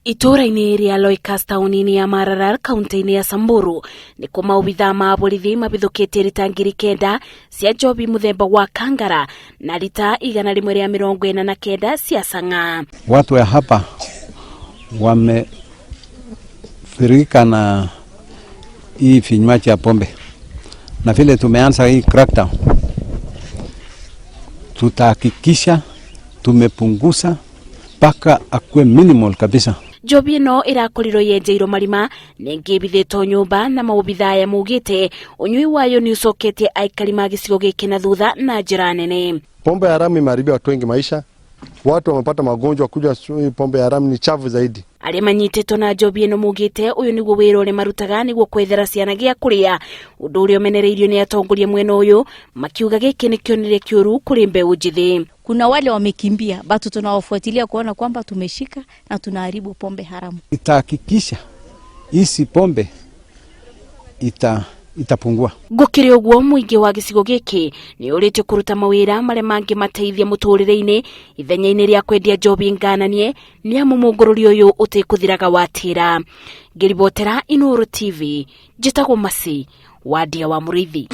Itura-ini ria Loikas tauni-ini ya Maralal kaunti-ini ya Samburu ni ko Maabithaa ma borithi mabithukitie rita ngiri 9 cia njohi muthemba wa Kangara na rita 149 cia chang'aa. Watu wa hapa wamefurika na hii vinywaji ya pombe, na vile tumeanza hii crackdown, tutahakikisha tumepunguza mpaka akwe minimal kabisa. Njohi no irakorirwo yenjeirwo marima ningibithitwo nyumba na Maabithaa ya mugite unyui wayo ni ucoketie aikari ma gicigo giki na thutha na njira nene. Pombe ya haramu imeharibia watu wengi maisha. Watu wamepata magonjwa kuja pombe ya haramu ni chafu zaidi. Aria manyititwo na njohi no mugite uyu niguo wira uri marutaga niguo kwethera ciana gia kuria, undu uria umenereirio ni atongoria mwena uyu makiuga giki ni kioneria kiuru kuri mbeu njithi. Kuna wale wamekimbia, bado tunawafuatilia kuona kwamba tumeshika na tunaharibu pombe haramu. Itahakikisha hizi pombe itapungua. Gukiri uguo muingi wa gicigo giki ni urite kuruta mawira maria mangi mateithia muturire-ini ithenya-ini ria kwendia njohi ngananie ni amu mungururio uyu utikuthiraga wathira. Ngiribotera Inuru TV, njitagwo Masi wa ndia wa murithi.